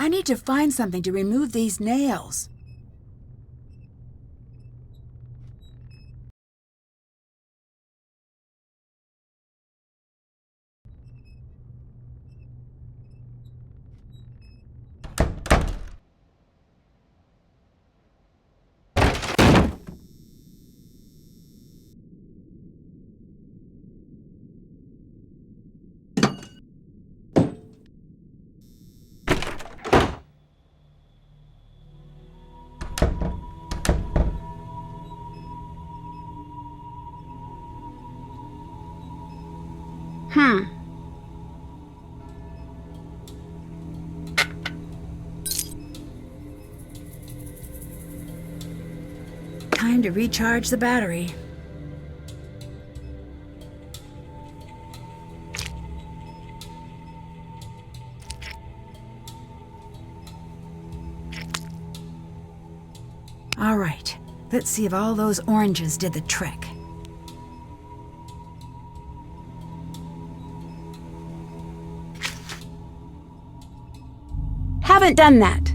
I need to find something to remove these nails. Time to recharge the battery. All right, let's see if all those oranges did the trick. Haven't done that.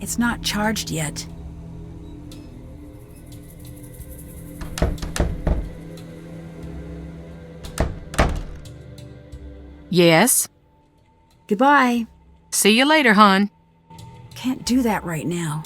It's not charged yet. Yes? Goodbye. See you later, hon. Can't do that right now.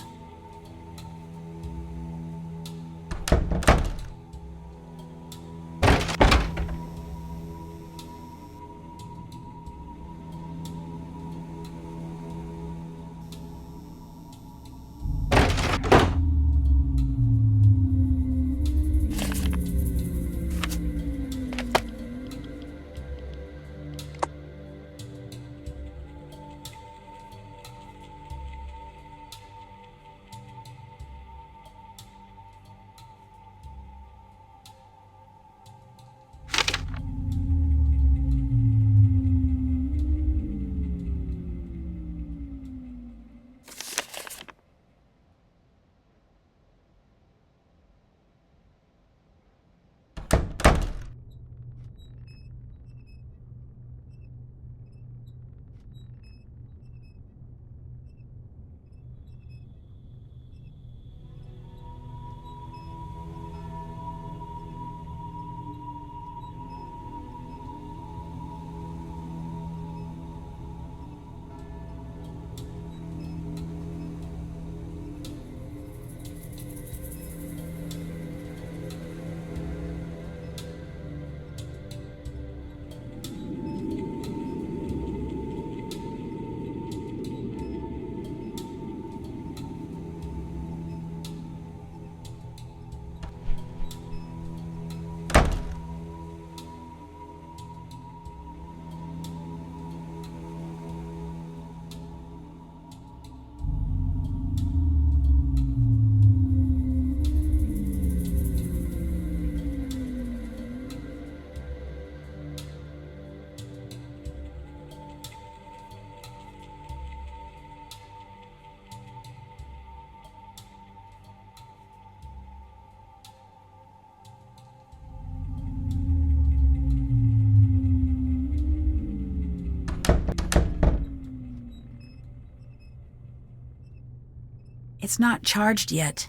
It's not charged yet.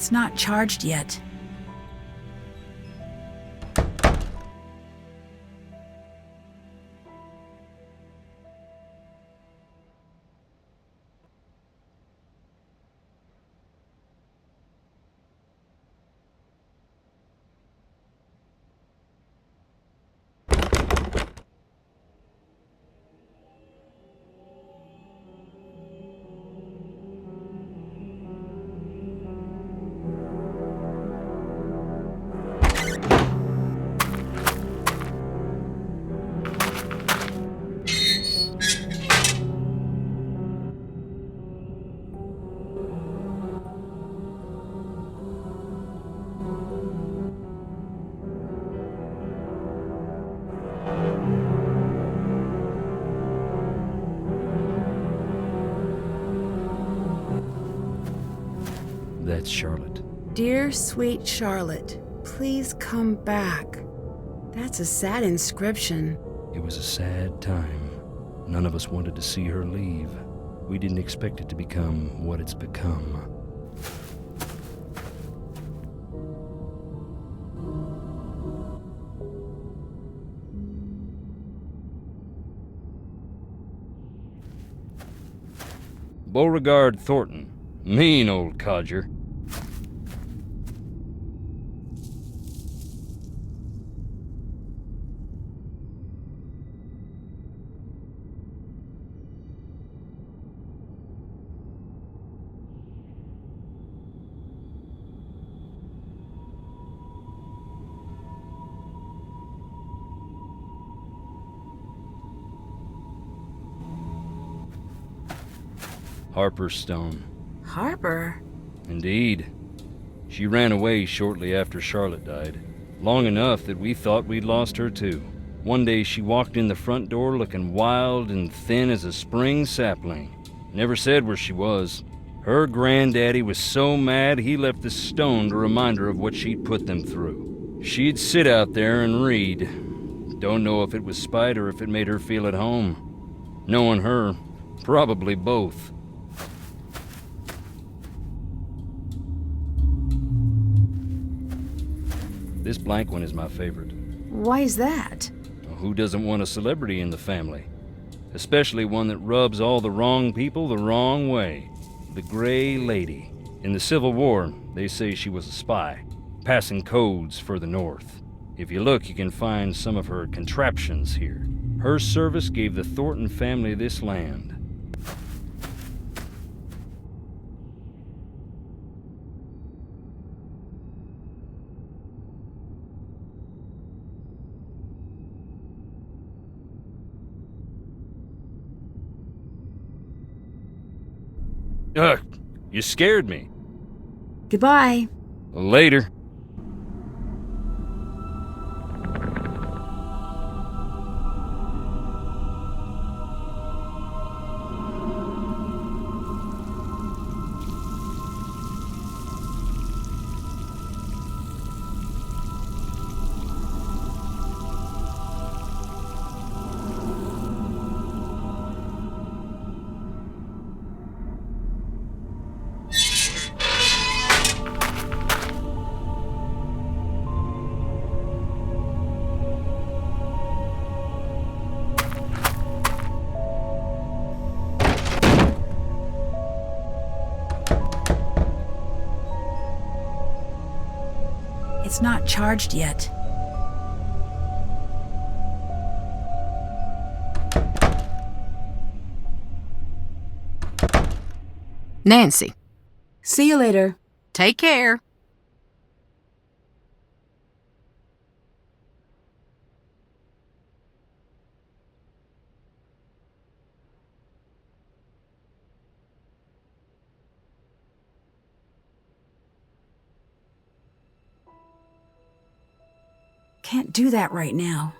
It's not charged yet. That's Charlotte. Dear sweet Charlotte, please come back. That's a sad inscription. It was a sad time. None of us wanted to see her leave. We didn't expect it to become what it's become. Beauregard Thornton. Mean old codger. Harper Stone. Harper? Indeed. She ran away shortly after Charlotte died. Long enough that we thought we'd lost her too. One day she walked in the front door looking wild and thin as a spring sapling. Never said where she was. Her granddaddy was so mad he left a stone to remind her of what she'd put them through. She'd sit out there and read. Don't know if it was spite or if it made her feel at home. Knowing her, probably both. This blank one is my favorite. Why is that? Who doesn't want a celebrity in the family? Especially one that rubs all the wrong people the wrong way. The Gray Lady. In the Civil War, they say she was a spy, passing codes for the North. If you look, you can find some of her contraptions here. Her service gave the Thornton family this land. You scared me. Goodbye. Later. It's not charged yet. Nancy, See you later. take care. Can't do that right now.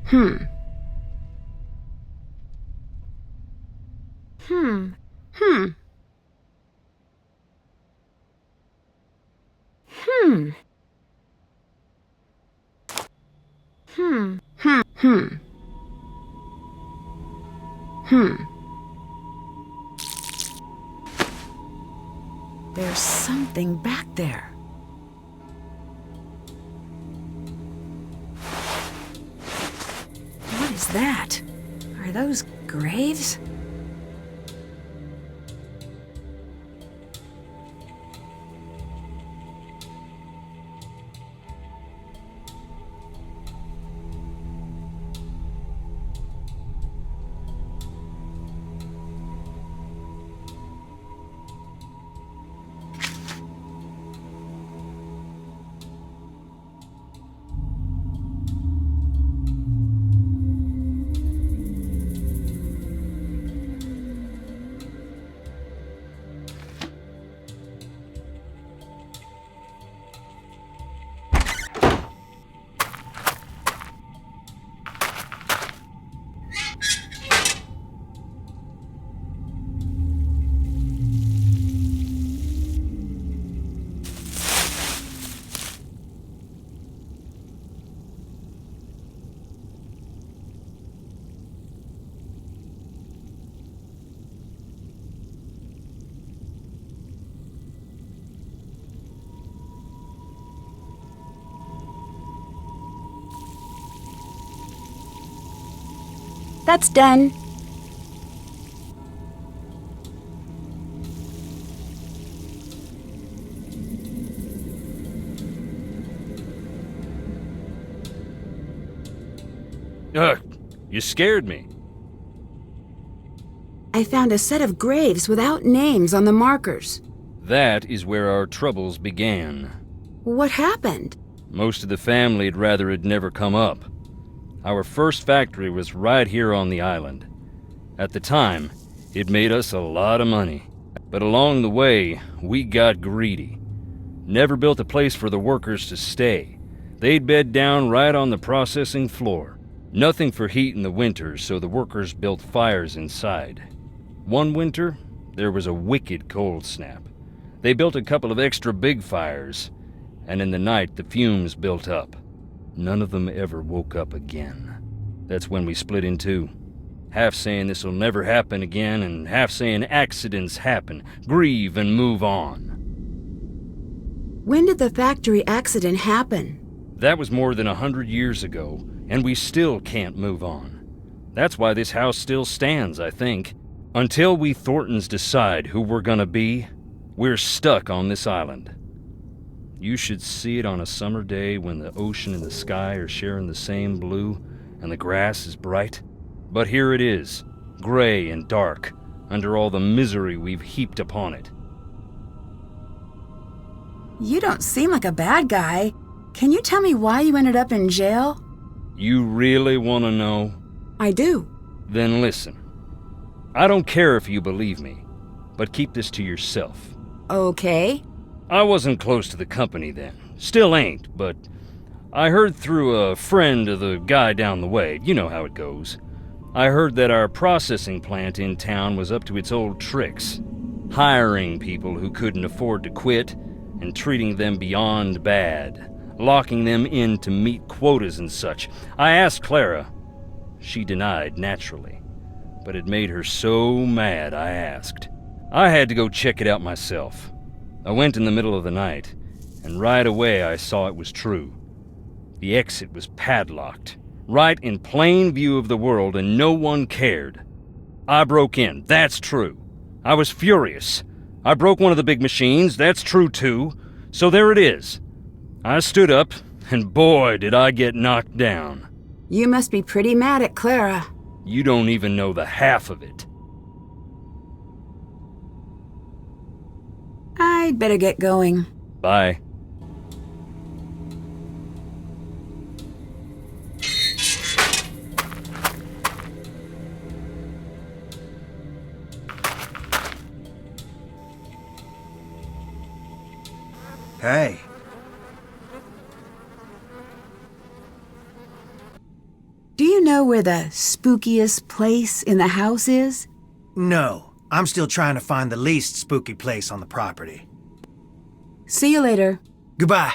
Hmm. Hmm. Hmm. Hmm. Hmm. Hmm. Hmm. Hmm. There's something back there. What is that? Are those graves? That's done. Ugh, you scared me. I found a set of graves without names on the markers. That is where our troubles began. What happened? Most of the family'd rather it never come up. Our first factory was right here on the island. At the time, it made us a lot of money. But along the way, we got greedy. Never built a place for the workers to stay. They'd bed down right on the processing floor. Nothing for heat in the winters, so the workers built fires inside. One winter, there was a wicked cold snap. They built a couple of extra big fires, and in the night the fumes built up. None of them ever woke up again. That's when we split in two. Half saying this'll never happen again, and half saying accidents happen, grieve and move on. When did the factory accident happen? That was more than 100 years ago, and we still can't move on. That's why this house still stands, I think. Until we Thorntons decide who we're gonna be, we're stuck on this island. You should see it on a summer day when the ocean and the sky are sharing the same blue and the grass is bright. But here it is, gray and dark, under all the misery we've heaped upon it. You don't seem like a bad guy. Can you tell me why you ended up in jail? You really want to know? I do. Then listen. I don't care if you believe me, but keep this to yourself. Okay. I wasn't close to the company then. Still ain't, but I heard through a friend of the guy down the way. You know how it goes. I heard that our processing plant in town was up to its old tricks, hiring people who couldn't afford to quit and treating them beyond bad, locking them in to meet quotas and such. I asked Clara. She denied, naturally, but it made her so mad I asked. I had to go check it out myself. I went in the middle of the night, and right away I saw it was true. The exit was padlocked, right in plain view of the world, and no one cared. I broke in, that's true. I was furious. I broke one of the big machines, that's true too. So there it is. I stood up, and boy did I get knocked down. You must be pretty mad at Clara. You don't even know the half of it. I'd better get going. Bye. Hey. Do you know where the spookiest place in the house is? No, I'm still trying to find the least spooky place on the property. See you later. Goodbye.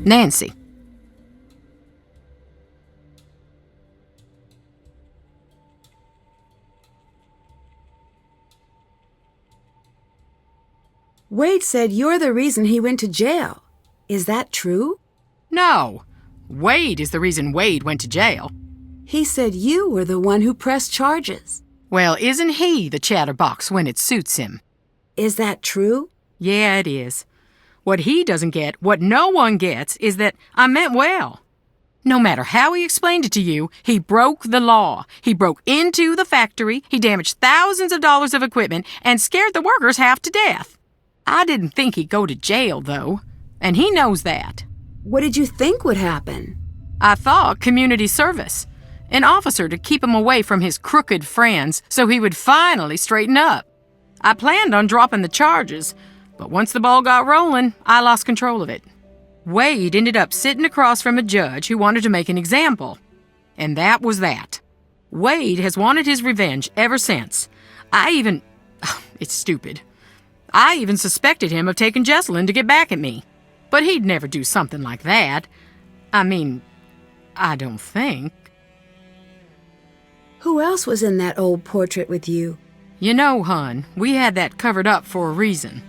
Nancy. Wade said you're the reason he went to jail. Is that true? No. Wade is the reason Wade went to jail. He said you were the one who pressed charges. Well, isn't he the chatterbox when it suits him? Is that true? Yeah, it is. What he doesn't get, what no one gets, is that I meant well. No matter how he explained it to you, he broke the law. He broke into the factory, he damaged thousands of dollars of equipment, and scared the workers half to death. I didn't think he'd go to jail, though, and he knows that. What did you think would happen? I thought community service. An officer to keep him away from his crooked friends so he would finally straighten up. I planned on dropping the charges, but once the ball got rolling, I lost control of it. Wade ended up sitting across from a judge who wanted to make an example. And that was that. Wade has wanted his revenge ever since. It's stupid. I even suspected him of taking Jessalyn to get back at me. But he'd never do something like that. I don't think. Who else was in that old portrait with you? You know, hon, we had that covered up for a reason.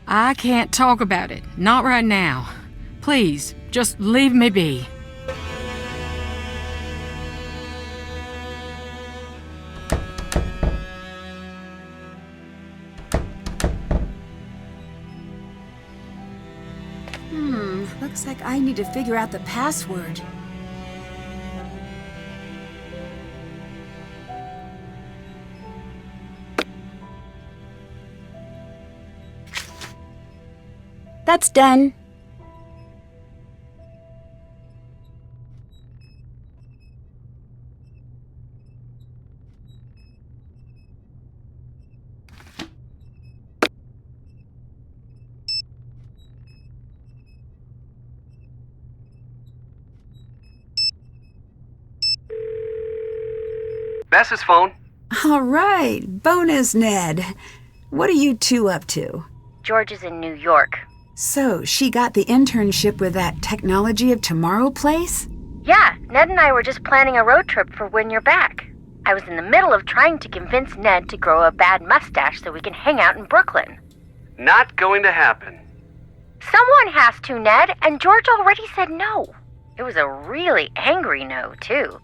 I can't talk about it, not right now. Please, just leave me be. Looks like I need to figure out the password. That's done. Bess's phone. All right, bonus, Ned. What are you two up to? George is in New York. So, she got the internship with that Technology of Tomorrow place? Yeah, Ned and I were just planning a road trip for when you're back. I was in the middle of trying to convince Ned to grow a bad mustache so we can hang out in Brooklyn. Not going to happen. Someone has to, Ned, and George already said no. It was a really angry no, too.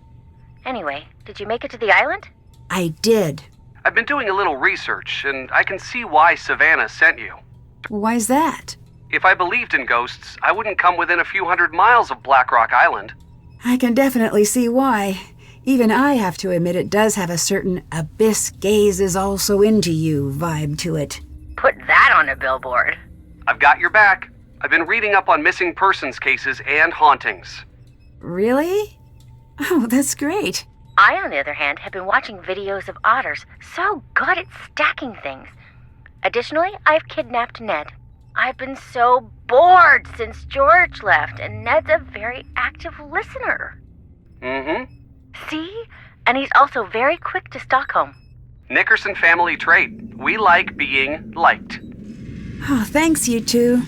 Anyway, did you make it to the island? I did. I've been doing a little research, and I can see why Savannah sent you. Why's that? If I believed in ghosts, I wouldn't come within a few hundred miles of Black Rock Island. I can definitely see why. Even I have to admit it does have a certain abyss gaze is also into you vibe to it. Put that on a billboard. I've got your back. I've been reading up on missing persons cases and hauntings. Really? Oh, that's great. I, on the other hand, have been watching videos of otters so good at stacking things. Additionally, I've kidnapped Ned. I've been so bored since George left, and Ned's a very active listener. Mm-hmm. See? And he's also very quick to Stockholm. Nickerson family trait. We like being liked. Oh, thanks, you two.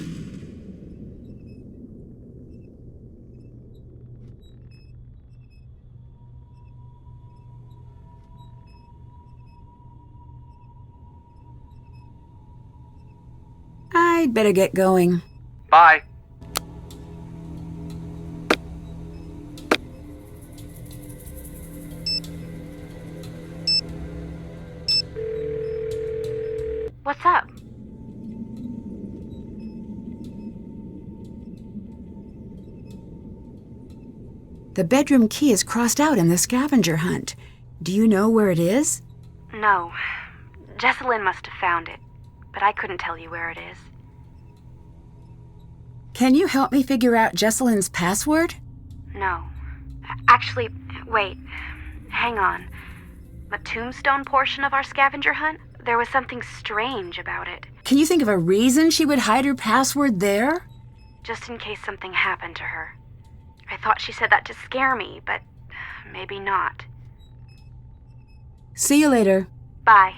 I'd better get going. Bye. What's up? The bedroom key is crossed out in the scavenger hunt. Do you know where it is? No. Jessalyn must have found it, but I couldn't tell you where it is. Can you help me figure out Jessalyn's password? No. Actually, wait. Hang on. The tombstone portion of our scavenger hunt? There was something strange about it. Can you think of a reason she would hide her password there? just in case something happened to her. I thought she said that to scare me, but maybe not. See you later. Bye.